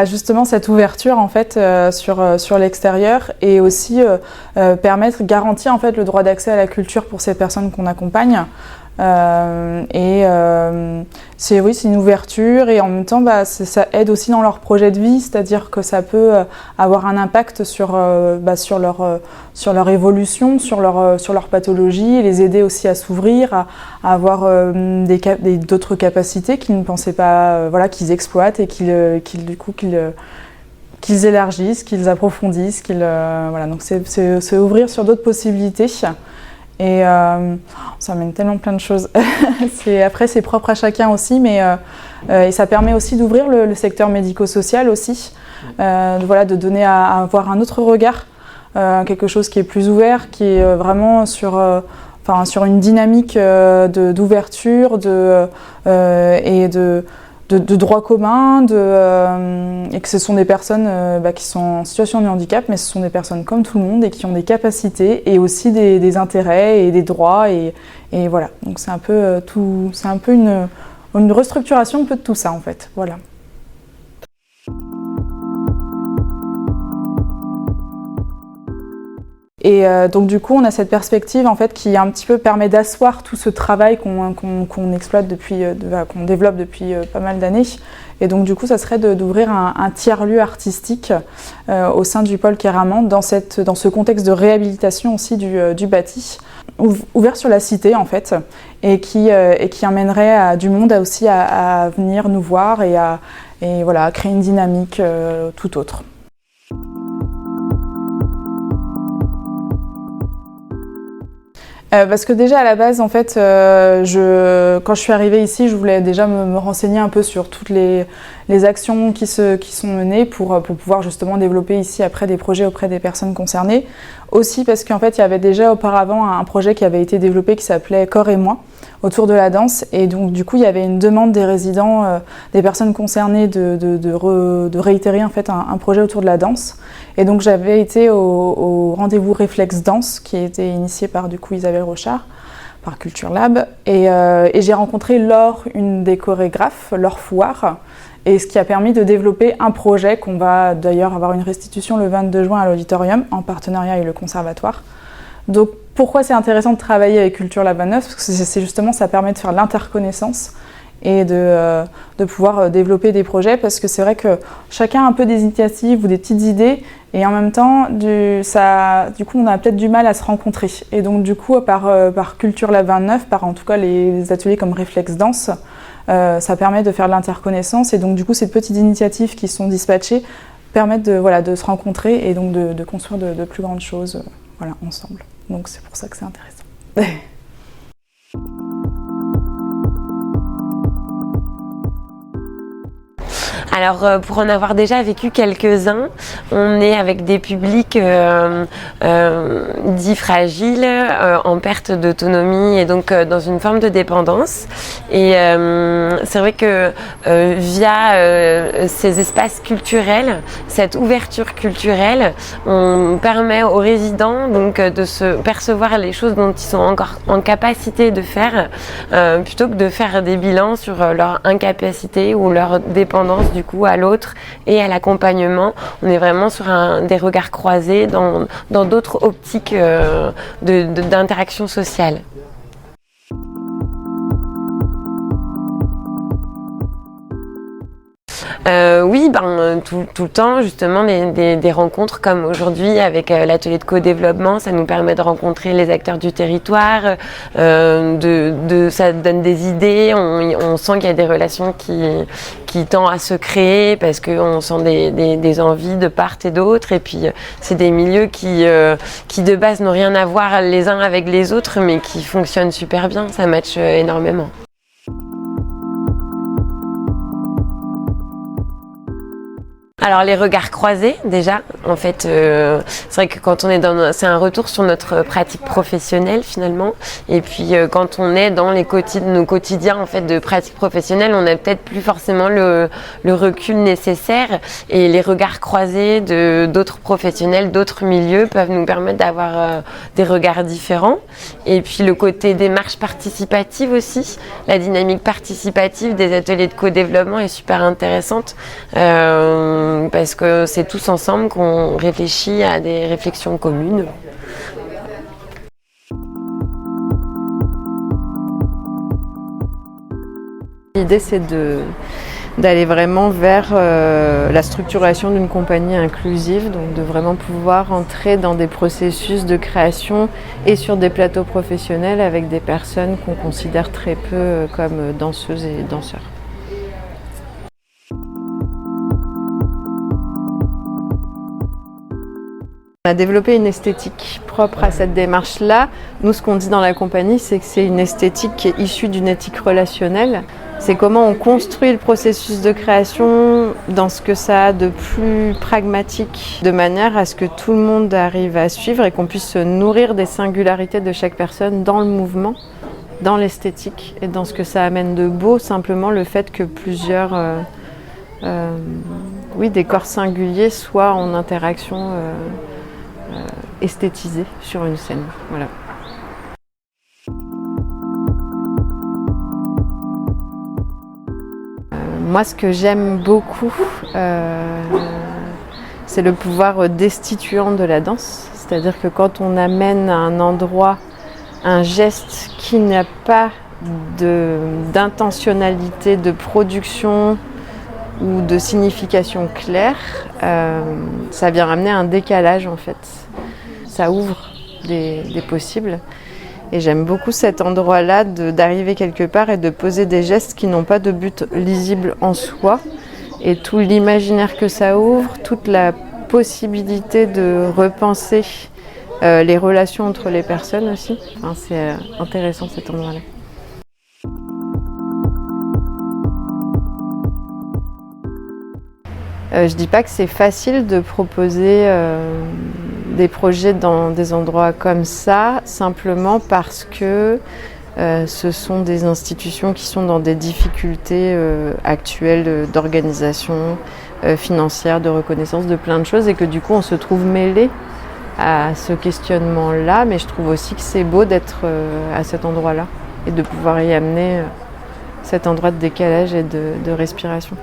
Justement cette ouverture en fait sur l'extérieur et aussi garantir en fait le droit d'accès à la culture pour ces personnes qu'on accompagne. C'est une ouverture et en même temps ça aide aussi dans leur projet de vie, c'est-à-dire que ça peut avoir un impact sur leur évolution, sur leur pathologie, et les aider aussi à s'ouvrir, à avoir d'autres capacités qu'ils ne pensaient pas, qu'ils exploitent et qu'ils élargissent, qu'ils approfondissent, donc c'est ouvrir sur d'autres possibilités. Et ça amène tellement plein de choses. Après, c'est propre à chacun aussi, et ça permet aussi d'ouvrir le secteur médico-social aussi, de donner à avoir un autre regard, quelque chose qui est plus ouvert, qui est vraiment sur une dynamique d'ouverture et de droit commun, et que ce sont des personnes qui sont en situation de handicap, mais ce sont des personnes comme tout le monde et qui ont des capacités et aussi des intérêts et des droits, et voilà. Donc c'est un peu une restructuration un peu de tout ça en fait. Voilà. Et donc du coup, on a cette perspective en fait qui un petit peu permet d'asseoir tout ce travail qu'on exploite qu'on développe depuis pas mal d'années. Et donc du coup, ça serait d'ouvrir un tiers-lieu artistique au sein du pôle Keraman dans ce contexte de réhabilitation aussi du bâti, ouvert sur la cité en fait, et qui emmènerait du monde aussi à venir nous voir et à créer une dynamique tout autre. Parce que déjà à la base en fait, quand je suis arrivée ici, je voulais déjà me renseigner un peu sur toutes les actions qui sont menées pour pouvoir justement développer ici après des projets auprès des personnes concernées. Aussi parce qu'en fait il y avait déjà auparavant un projet qui avait été développé qui s'appelait Corps et moi autour de la danse, et donc du coup il y avait une demande des résidents, des personnes concernées de réitérer en fait un projet autour de la danse. Et donc j'avais été au rendez-vous Réflexe Danse qui a été initié par du coup Isabelle Rochard, par Culture Lab, et j'ai rencontré Laure, une des chorégraphes, Laure Fouard, et ce qui a permis de développer un projet qu'on va d'ailleurs avoir une restitution le 22 juin à l'auditorium en partenariat avec le conservatoire. Donc pourquoi c'est intéressant de travailler avec Culture Lab 29 ? Parce que c'est justement, ça permet de faire l'interconnaissance et de pouvoir développer des projets, parce que c'est vrai que chacun a un peu des initiatives ou des petites idées, et en même temps du coup on a peut-être du mal à se rencontrer, et donc du coup par Culture Lab 29, par en tout cas les ateliers comme Réflexe Danse, ça permet de faire de l'interconnaissance, et donc du coup ces petites initiatives qui sont dispatchées permettent de se rencontrer et donc de construire de plus grandes choses ensemble. Donc c'est pour ça que c'est intéressant. Alors pour en avoir déjà vécu quelques-uns, on est avec des publics dits fragiles, en perte d'autonomie et donc dans une forme de dépendance. Et c'est vrai que via ces espaces culturels, cette ouverture culturelle, on permet aux résidents donc de se percevoir les choses dont ils sont encore en capacité de faire, plutôt que de faire des bilans sur leur incapacité ou leur dépendance du coup à l'autre et à l'accompagnement. On est vraiment sur des regards croisés dans d'autres optiques d'interaction sociale. Oui, tout le temps, justement, des rencontres comme aujourd'hui avec l'atelier de co-développement, ça nous permet de rencontrer les acteurs du territoire, ça donne des idées, on sent qu'il y a des relations qui tendent à se créer parce qu'on sent des envies de part et d'autre, et puis c'est des milieux qui de base n'ont rien à voir les uns avec les autres, mais qui fonctionnent super bien, ça match énormément. Alors les regards croisés déjà, en fait, c'est vrai que quand on est c'est un retour sur notre pratique professionnelle finalement. Et puis quand on est dans nos quotidiens en fait de pratique professionnelle, on n'a peut-être plus forcément le recul nécessaire. Et les regards croisés d'autres professionnels, d'autres milieux peuvent nous permettre d'avoir des regards différents. Et puis le côté démarche participative aussi, la dynamique participative des ateliers de co-développement est super intéressante. Parce que c'est tous ensemble qu'on réfléchit à des réflexions communes. L'idée, c'est d'aller vraiment vers la structuration d'une compagnie inclusive, donc de vraiment pouvoir entrer dans des processus de création et sur des plateaux professionnels avec des personnes qu'on considère très peu comme danseuses et danseurs. On a développé une esthétique propre à cette démarche-là. Nous, ce qu'on dit dans la compagnie, c'est que c'est une esthétique qui est issue d'une éthique relationnelle. C'est comment on construit le processus de création dans ce que ça a de plus pragmatique, de manière à ce que tout le monde arrive à suivre et qu'on puisse se nourrir des singularités de chaque personne dans le mouvement, dans l'esthétique et dans ce que ça amène de beau, simplement le fait que plusieurs des corps singuliers soient en interaction esthétisés sur une scène. Voilà. Moi, ce que j'aime beaucoup, c'est le pouvoir destituant de la danse. C'est-à-dire que quand on amène à un endroit un geste qui n'a pas d'intentionnalité, de production ou de signification claire, ça vient ramener un décalage en fait. Ça ouvre des possibles. Et j'aime beaucoup cet endroit-là d'arriver quelque part et de poser des gestes qui n'ont pas de but lisible en soi. Et tout l'imaginaire que ça ouvre, toute la possibilité de repenser les relations entre les personnes aussi. Enfin, c'est intéressant cet endroit-là. Je dis pas que c'est facile de proposer des projets dans des endroits comme ça, simplement parce que ce sont des institutions qui sont dans des difficultés actuelles d'organisation, financière, de reconnaissance, de plein de choses, et que du coup on se trouve mêlé à ce questionnement-là, mais je trouve aussi que c'est beau d'être à cet endroit-là et de pouvoir y amener cet endroit de décalage et de respiration.